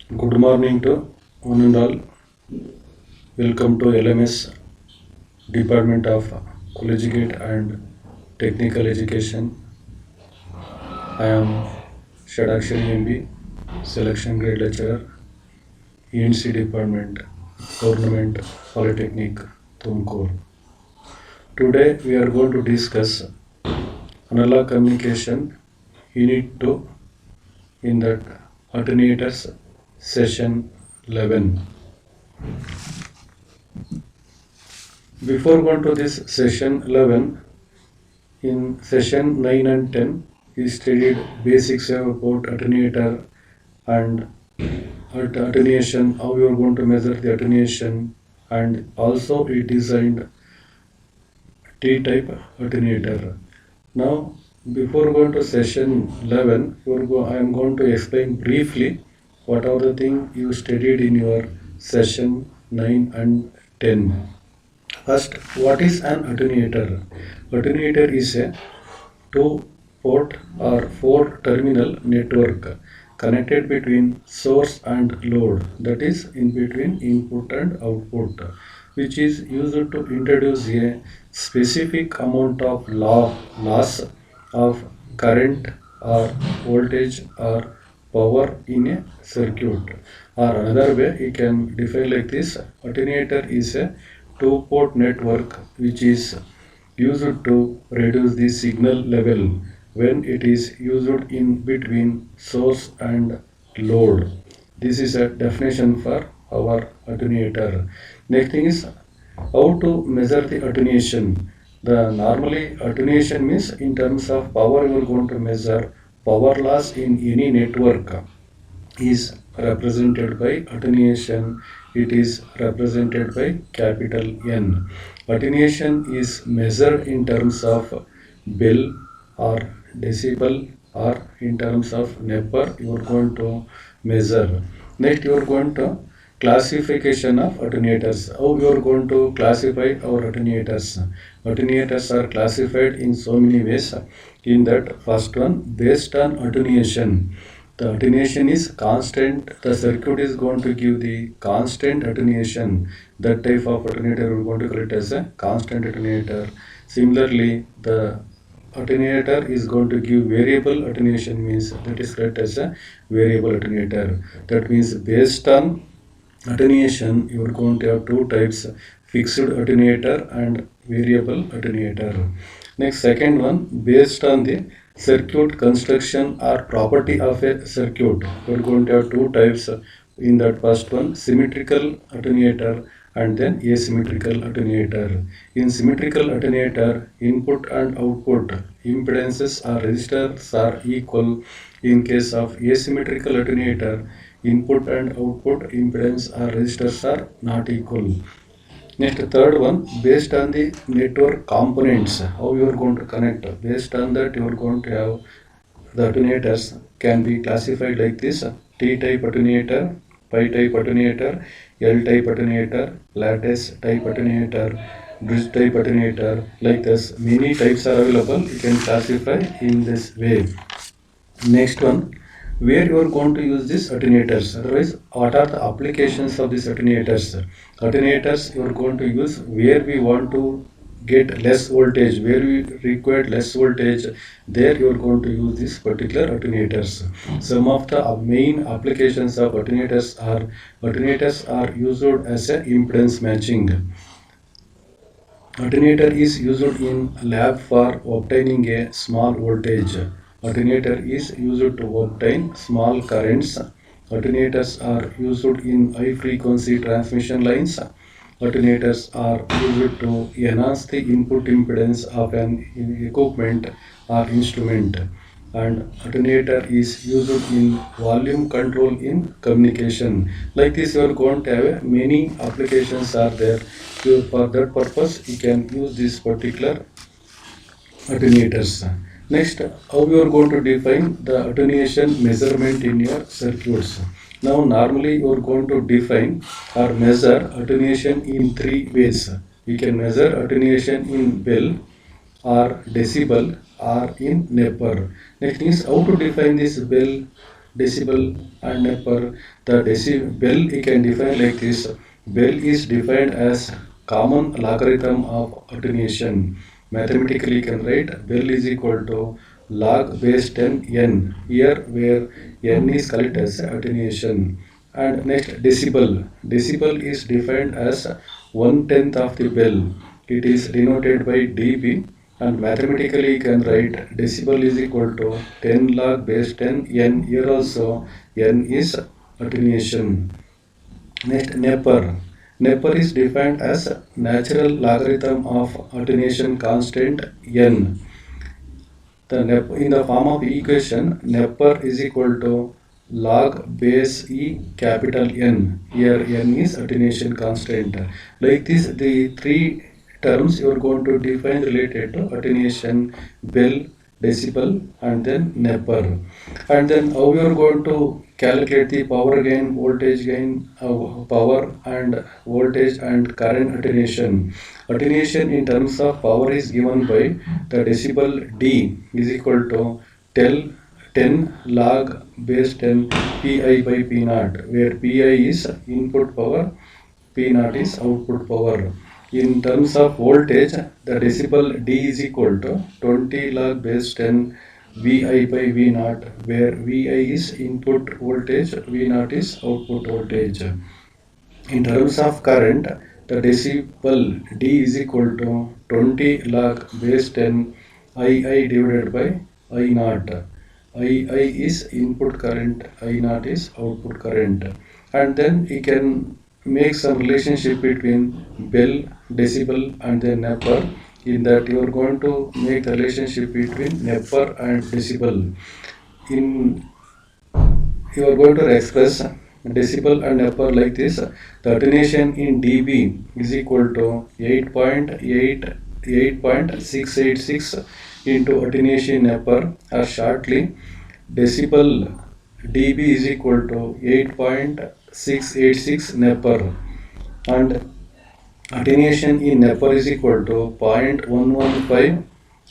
Good morning to one and all. Welcome to LMS Department of Collegiate and Technical Education. I am Shadakshari MB, Selection Grade Lecturer, ENC Department, Government Polytechnic, Tumkur. Today we are going to discuss analog communication unit 2 in that alternators session 11. Before going to this session 11, in session 9 and 10, we studied basics about attenuator and attenuation, how we are going to measure the attenuation, and also we designed T-type attenuator. Now, before going to session 11, I am going to explain briefly what are the things you studied in your session 9 and 10. First, what is an attenuator? Attenuator is a two-port or four-terminal network connected between source and load, that is in between input and output, which is used to introduce a specific amount of loss of current or voltage or power in a circuit. Or another way you can define like this: attenuator is a two-port network which is used to reduce the signal level when it is used in between source and load. This is a definition for our attenuator. Next thing is how to measure the attenuation. The normally attenuation means in terms of power you are going to measure power loss in any network is represented by attenuation. It is represented by capital N. Attenuation is measured in terms of bell or decibel or in terms of Nepper you are going to measure. Next you are going to classification of attenuators. How you are going to classify our attenuators? Attenuators are classified in so many ways. In that first one, based on attenuation. The attenuation is constant. The circuit is going to give the constant attenuation. That type of attenuator we are going to call it as a constant attenuator. Similarly, the attenuator is going to give variable attenuation, means that is called as a variable attenuator. That means based on attenuation you are going to have two types: fixed attenuator and variable attenuator. Next, second one, based on the circuit construction or property of a circuit, we are going to have two types. In that first one, symmetrical attenuator and then asymmetrical attenuator. In symmetrical attenuator, input and output impedances or resistors are equal. In case of asymmetrical attenuator, input and output impedance or resistors are not equal. Next, third one, based on the network components, how you are going to connect. Based on that, you are going to have the attenuators can be classified like this: T-type attenuator, Pi-type attenuator, L-type attenuator, lattice type attenuator, bridge type attenuator. Like this, many types are available. You can classify in this way. Next one, where you are going to use these attenuators. Otherwise, what are the applications of these attenuators? Attenuators you are going to use where we want to get less voltage, where we require less voltage, there you are going to use these particular attenuators. Some of the main applications of attenuators are used as a impedance matching. Attenuator is used in lab for obtaining a small voltage. Attenuator is used to obtain small currents. Attenuators are used in high frequency transmission lines. Attenuators are used to enhance the input impedance of an equipment or instrument. And attenuator is used in volume control in communication. Like this, you are going to have many applications are there. So for that purpose, you can use this particular attenuators. Next, how you are going to define the attenuation measurement in your circuits. Now, normally you are going to define or measure attenuation in three ways. We can measure attenuation in bell or decibel or in Nepper. Next is how to define this bell decibel and Nepper. The decibel you can define like this. Bell is defined as common logarithm of attenuation. Mathematically you can write bell is equal to log base 10 n, here where n is called as attenuation. And next decibel. Decibel is defined as 1/10 of the bell. It is denoted by dB, and mathematically you can write decibel is equal to 10 log base 10 n. Here also n is attenuation. Next Nepper. Nepper is defined as natural logarithm of attenuation constant n. In the form of equation, Nepper is equal to log base E capital N. Here N is attenuation constant. Like this, the three terms you are going to define related to attenuation, bell, decibel, and then Nepper. And then how you are going to calculate the power gain, voltage gain, power and voltage and current attenuation. Attenuation in terms of power is given by the decibel D is equal to 10 log base 10 Pi by P naught, where Pi is input power, P naught is output power. In terms of voltage, the decibel D is equal to 20 log base 10 Vi by V naught, where Vi is input voltage, V naught is output voltage. In terms of current, the decibel D is equal to 20 log base 10 II divided by I naught. II is input current, I naught is output current. And then you can make some relationship between bell, decibel and then Nepper. In that you are going to make the relationship between Nepper and decibel. You are going to express decibel and Nepper like this. The attenuation in dB is equal to 8.686 into attenuation Nepper, or shortly decibel dB is equal to 8.686 Nepper, and attenuation in Nepper is equal to 0.115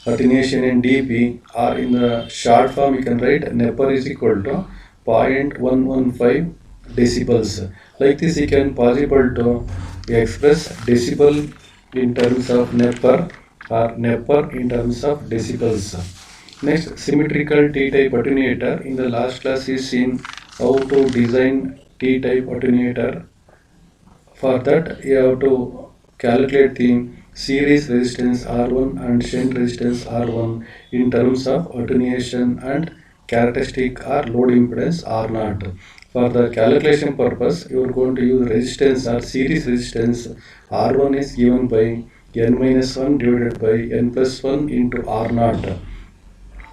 attenuation in dB, or in the short form you can write Nepper is equal to 0.115 decibels. Like this you can possible to express decibel in terms of Nepper or Nepper in terms of decibels. Next, symmetrical T-type attenuator. In the last class we seen how to design T-type attenuator. For that you have to calculate the series resistance R1 and shunt resistance R1 in terms of attenuation and characteristic or load impedance R0. For the calculation purpose, you are going to use resistance or series resistance. R1 is given by n-1 divided by n plus 1 into R0,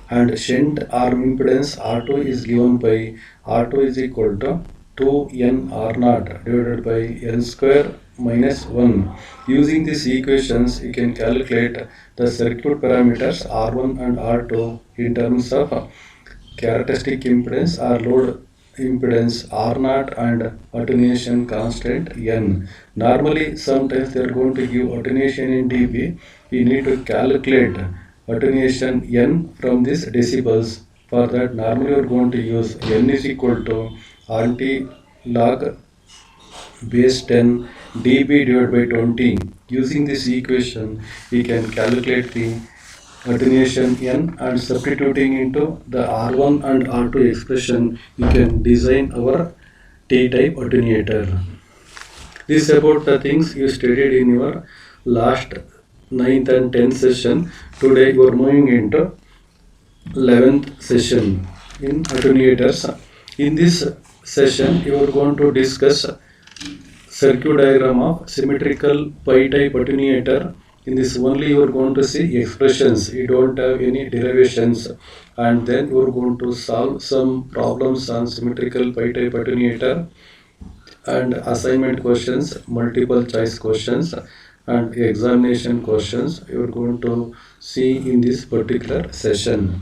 and shunt arm impedance R2 is given by R2 is equal to 2n R0 divided by n square minus 1. Using these equations, you can calculate the circuit parameters R1 and R2 in terms of characteristic impedance or load impedance R0 and attenuation constant N. Normally, sometimes they are going to give attenuation in dB. We need to calculate attenuation N from this decibels. For that, normally we are going to use N is equal to RT log base 10 dB divided by 20. Using this equation, we can calculate the attenuation N, and substituting into the R1 and R2 expression, you can design our T-type attenuator. This is about the things you studied in your last 9th and 10th session. Today you are moving into 11th session in attenuators. In this session you are going to discuss circuit diagram of symmetrical pi-type attenuator. In this only you are going to see expressions, you don't have any derivations, and then you are going to solve some problems on symmetrical pi-type attenuator and assignment questions, multiple choice questions and examination questions you are going to see in this particular session.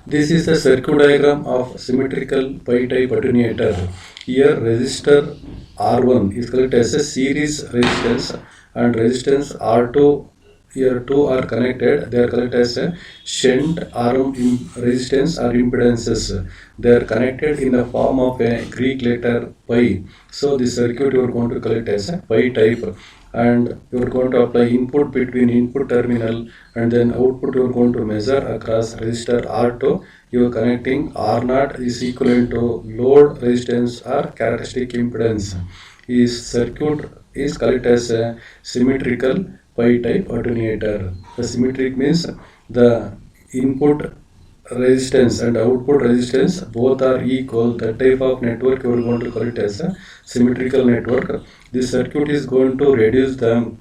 This is the circuit diagram of symmetrical pi-type attenuator. Here resistor R1 is called as a series resistance, and resistance R2 here two are connected, they are connected as a shunt arm resistance or impedances. They are connected in the form of a Greek letter pi. So this circuit you are going to collect as a pi type, and you are going to apply input between input terminal, and then output you are going to measure across resistor R2. You are connecting R0 is equivalent to load resistance or characteristic impedance. This circuit is called as a symmetrical pi type attenuator. The symmetric means the input resistance and output resistance both are equal. That type of network you are going to call it as a symmetrical network. This circuit is going to reduce the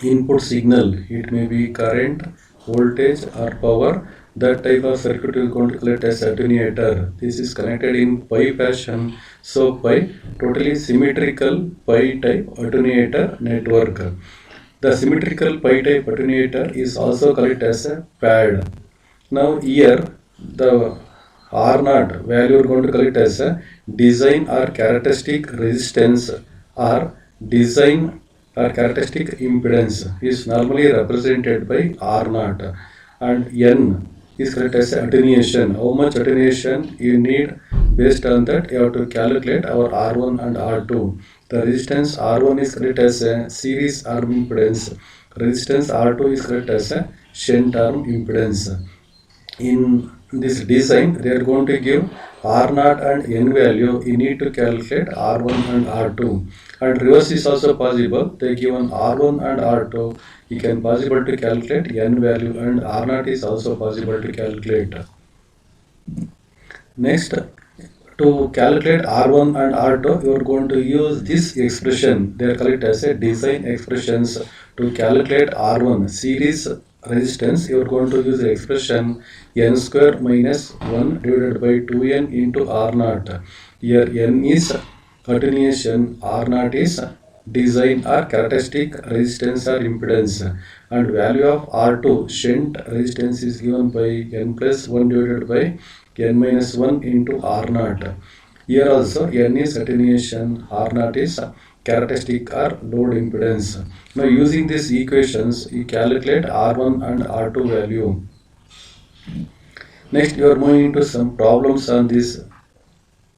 input signal. It may be current, voltage or power. That type of circuit is going to call it as attenuator. This is connected in pi fashion. So pi totally symmetrical pi type attenuator network. The symmetrical pi type attenuator is also called as a pad. Now here the R0 value are going to call it as a design or characteristic resistance or design or characteristic impedance is normally represented by R0, and N is called as attenuation. How much attenuation you need, based on that you have to calculate our R1 and R2. The resistance R1 is called as a series arm impedance. Resistance R2 is called as a shunt arm impedance. In this design, they are going to give R0 and N value. You need to calculate R1 and R2. And reverse is also possible. They given R1 and R2. You can possible to calculate N value, and R0 is also possible to calculate. Next, to calculate R1 and R2, you are going to use this expression. They are called as a design expressions. To calculate R1 series resistance, you are going to use the expression N square minus 1 divided by 2N into R0. Here N is attenuation, R0 is design or characteristic resistance or impedance, and value of R2 shunt resistance is given by N plus 1 divided by N minus 1 into R0. Here also N is attenuation, R0 is characteristic or load impedance. Now using these equations, you calculate R1 and R2 value. Next, you are moving into some problems on this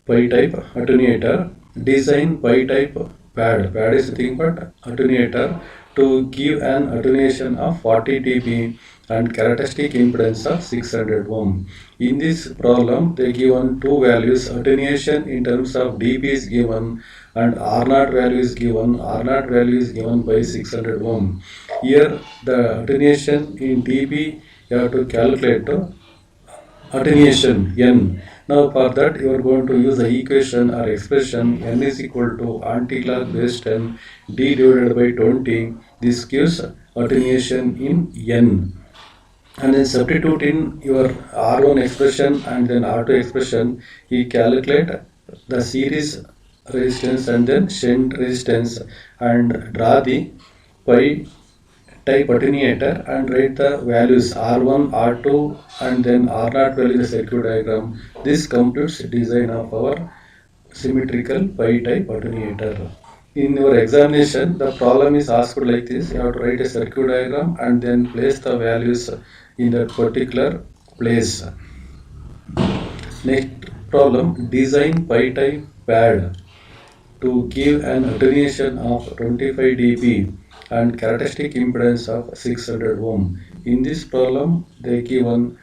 pi type attenuator. Design pi type pad. Pad is nothing but attenuator to give an attenuation of 40 dB and characteristic impedance of 600 ohm. In this problem, they given two values. Attenuation in terms of dB is given, and R0 value is given. R0 value is given by 600 ohm. Here the attenuation in dB you have to calculate attenuation N. Now for that you are going to use the equation or expression N is equal to anti-log base 10 D divided by 20. This gives attenuation in N. And then substitute in your R1 expression and then R2 expression, you calculate the series resistance and then shunt resistance, and draw the pi type attenuator and write the values R1, R2 and then R0 value in the circuit diagram. This completes design of our symmetrical pi type attenuator. In your examination, the problem is asked like this. You have to write a circuit diagram and then place the values in that particular place. Next problem, design pi type pad to give an attenuation of 25 dB and characteristic impedance of 600 ohm. In this problem, they given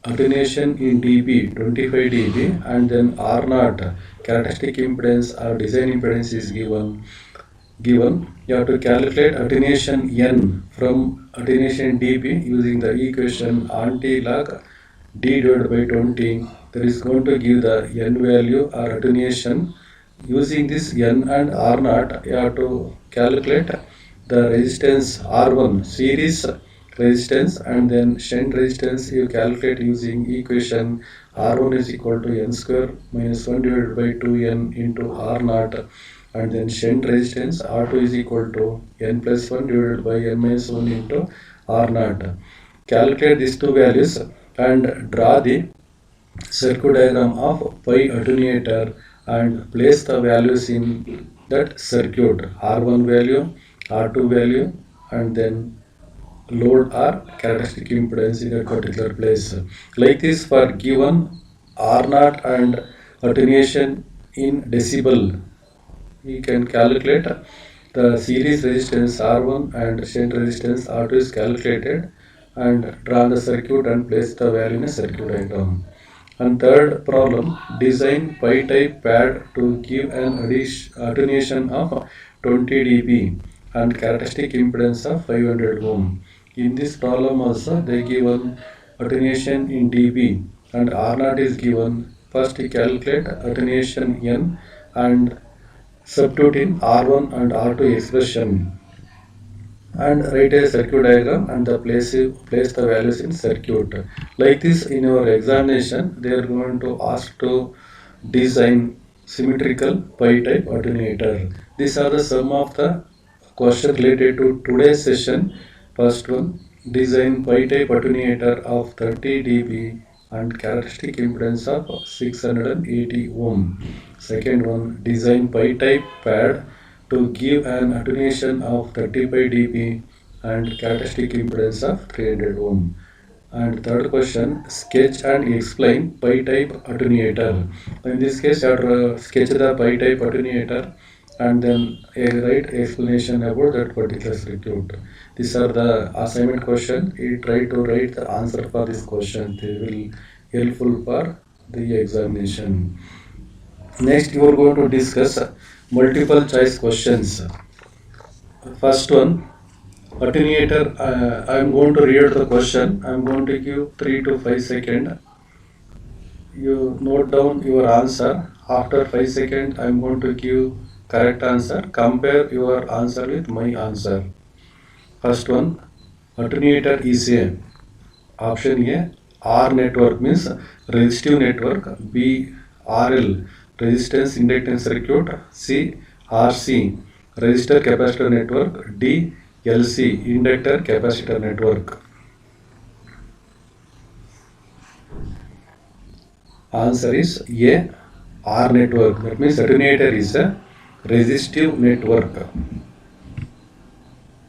attenuation in dB 25 dB and then R0 characteristic impedance or design impedance is given. You have to calculate attenuation N from attenuation dB using the equation anti-log D divided by 20. That is going to give the N value or attenuation. Using this N and R0, you have to calculate the resistance R1 series resistance, and then shunt resistance you calculate using equation R1 is equal to N square minus 1 divided by 2N into R0, and then shunt resistance R2 is equal to N plus 1 divided by N minus 1 into R0. Calculate these two values and draw the circuit diagram of pi attenuator and place the values in that circuit, R1 value, R2 value, and then load or characteristic impedance in a particular place. Like this, for given R0 and attenuation in decibel, we can calculate the series resistance R1 and shunt resistance R2 is calculated and draw the circuit and place the value in a circuit diagram. And third problem, design pi-type pad to give an attenuation of 20 dB and characteristic impedance of 500 ohm. In this problem also they given attenuation in dB and R0 is given. First we calculate attenuation N and substitute in R1 and R2 expression and write a circuit diagram and place the values in circuit. Like this, in your examination they are going to ask to design symmetrical pi-type attenuator. These are the sum of the question related to today's session. First one, design pi-type attenuator of 30 dB and characteristic impedance of 680 ohm. Second one, design pi-type pad to give an attenuation of 35 dB and characteristic impedance of 300 ohm. And third question, sketch and explain pi-type attenuator. In this case, you have to sketch the pi-type attenuator and then write explanation about that particular circuit. These are the assignment question. You try to write the answer for this question. They will helpful for the examination. Next, you are going to discuss multiple choice questions. First one, attenuator. I am going to read the question. I am going to give 3 to 5 seconds. You note down your answer. After 5 seconds, I am going to give correct answer. Compare your answer with my answer. First one, attenuator is a option A, R network means resistive network, B, RL resistance inductance circuit, C, RC resistor capacitor network, D, LC inductor capacitor network. Answer is A, R network. That means attenuator is a resistive network.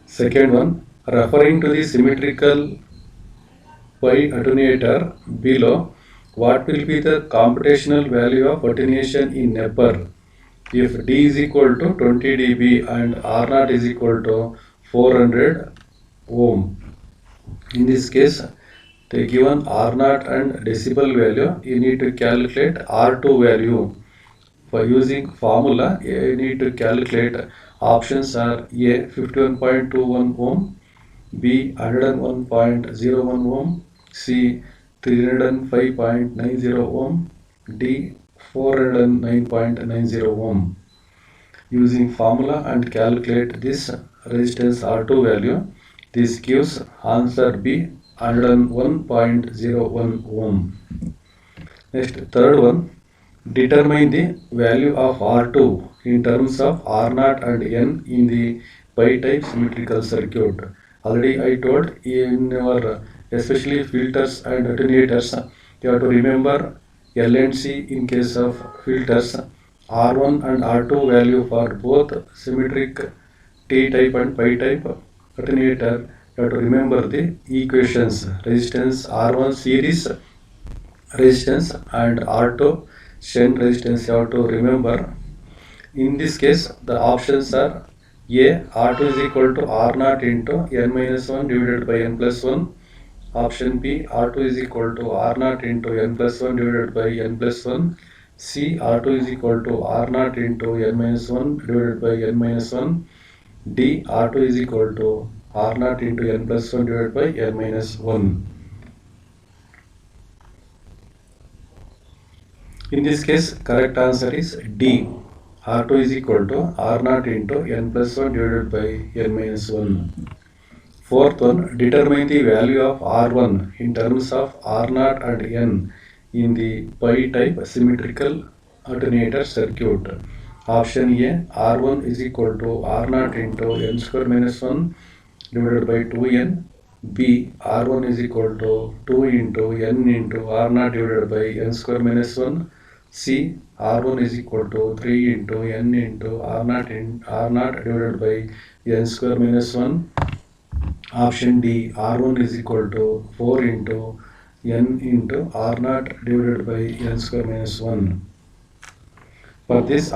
Second one, referring to the symmetrical pi attenuator below, what will be the computational value of attenuation in Nepper if D is equal to 20 dB and R0 is equal to 400 ohm. In this case, they given R0 and decibel value, you need to calculate R2 value. For using formula, you need to calculate options are A 51.21 ohm, B 101.01 ohm, C 305.90 ohm, D 409.90 ohm. Using formula and calculate this resistance R2 value, this gives answer B 101.01 ohm. Next, third one, determine the value of R2 in terms of R0 and N in the pi-type symmetrical circuit. Already I told in your especially filters and attenuators, you have to remember L and C in case of filters, R1 and R2 value for both symmetric T-type and pi-type attenuator. You have to remember the equations, resistance R1 series resistance and R2 shunt resistance you have to remember. In this case, the options are A, R2 is equal to R0 into N minus 1 divided by N plus 1. Option B, R2 is equal to R0 into N plus 1 divided by N plus 1. C, R2 is equal to R0 into N minus 1 divided by N minus 1. D, R2 is equal to R0 into N plus 1 divided by N minus 1. In this case, correct answer is D. R2 is equal to R0 into N plus 1 divided by N minus 1. Fourth one, determine the value of R1 in terms of R0 and N in the pi-type symmetrical attenuator circuit. Option A, R1 is equal to R0 into N square minus 1 divided by 2N. B, R1 is equal to 2 into N into R0 divided by N square minus 1. C, R1 is equal to 3 into N into R0 divided by N square minus 1. Option D, R1 is equal to 4 into n into R naught divided by n square minus 1. For this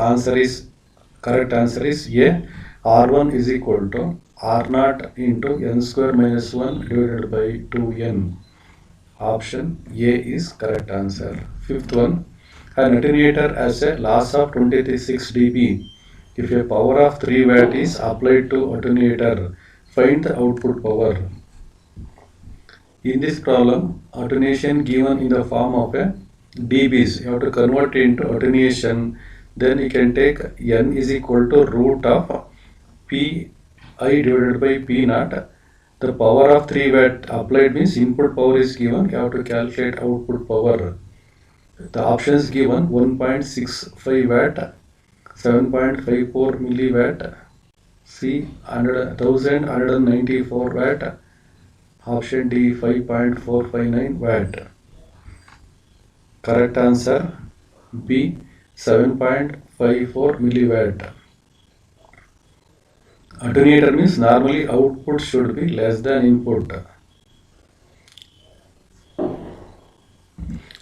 correct answer is A, R1 is equal to R naught into n square minus 1 divided by 2n. Option A is correct answer. Fifth one, an alternator has a loss of 26 dB. If a power of 3 watt is applied to alternator, find the output power. In this problem, alternation given in the form of a dBs. You have to convert it into alternation. Then you can take n is equal to root of Pi divided by P naught. The power of 3 watt applied means input power is given. You have to calculate output power. The options given 1.65 watt, 7.54 milliwatt, C 1194 watt, option D 5.459 watt. Correct answer B 7.54 milliwatt. Alternator means normally output should be less than input.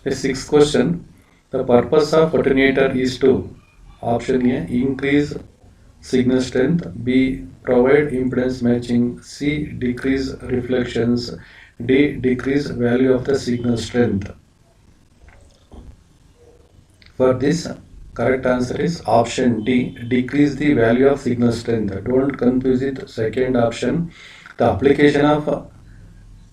The sixth question, the purpose of alternator is to option A increase signal strength, B provide impedance matching, C decrease reflections, D decrease value of the signal strength. For this, correct answer is option D, decrease the value of signal strength. Don't confuse it. Second option, the application of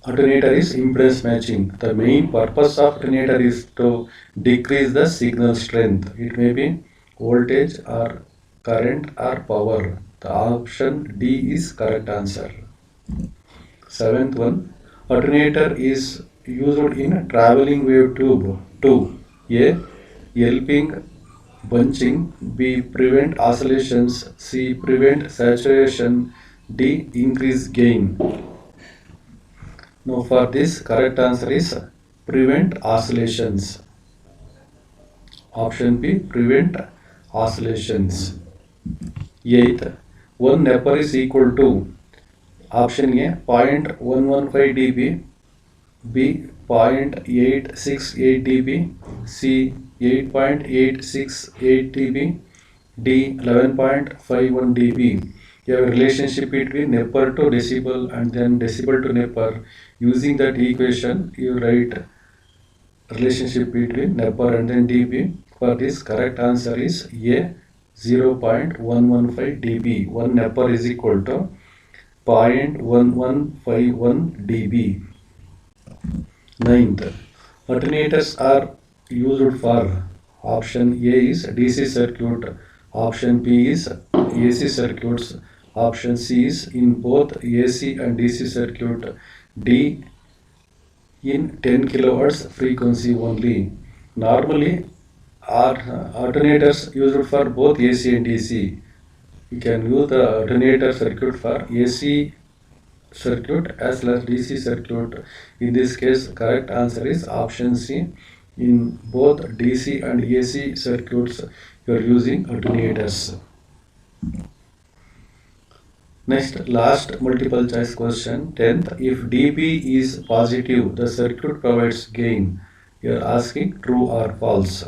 alternator is impedance matching. The main purpose of alternator is to decrease the signal strength. It may be voltage or current or power. The option D is correct answer. Seventh one, alternator is used in traveling wave tube. 2. A. Helping bunching, B. Prevent oscillations, C. Prevent saturation, D. Increase gain. Now for this, correct answer is prevent oscillations. Option B, prevent oscillations. Eighth, 1 Nepper is equal to option A 0.115 dB, B 0.868 dB, C 8.868 dB, D 11.51 dB. You have a relationship between Nepper to decibel and then decibel to Nepper. Using that equation, you write relationship between Nepper and then dB. For this, correct answer is A 0.115 dB. 1 Nepper is equal to 0.1151 dB. Ninth, alternators are used for option A is DC circuit, option B is AC circuits, option C is in both AC and DC circuit, D in 10 kilohertz frequency only. Normally, are alternators used for both AC and DC. You can use the alternator circuit for AC circuit as well as DC circuit. In this case, correct answer is option C. In both DC and AC circuits, you are using alternators. Next, last multiple choice question, 10th. If dB is positive, the circuit provides gain. You are asking true or false.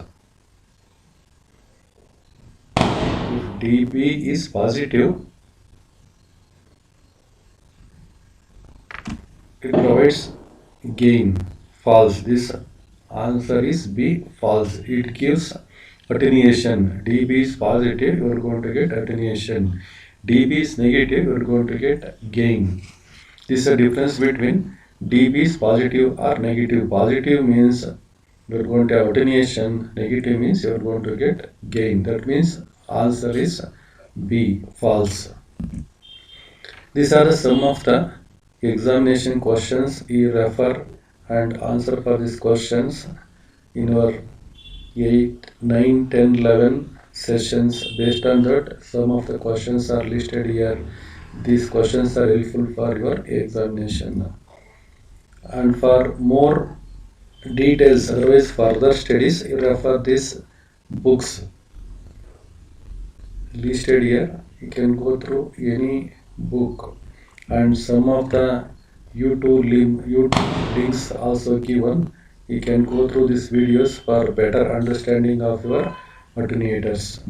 If dB is positive, it provides gain. False. This answer is B, false. It gives attenuation. dB is positive, you are going to get attenuation. dB is negative, you are going to get gain. This is the difference between dB is positive or negative. Positive means you are going to have attenuation. Negative means you are going to get gain. That means answer is B, false. These are the sum of the examination questions. You refer and answer for these questions in your 8, 9, 10, 11 sessions. Based on that, some of the questions are listed here. These questions are helpful for your examination. And for more details, otherwise further studies, you refer these books listed here. You can go through any book. and some of the YouTube links also given. You can go through these videos for better understanding of your attenuators.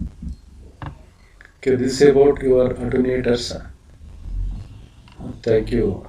Okay, this is about your attenuators. Thank you.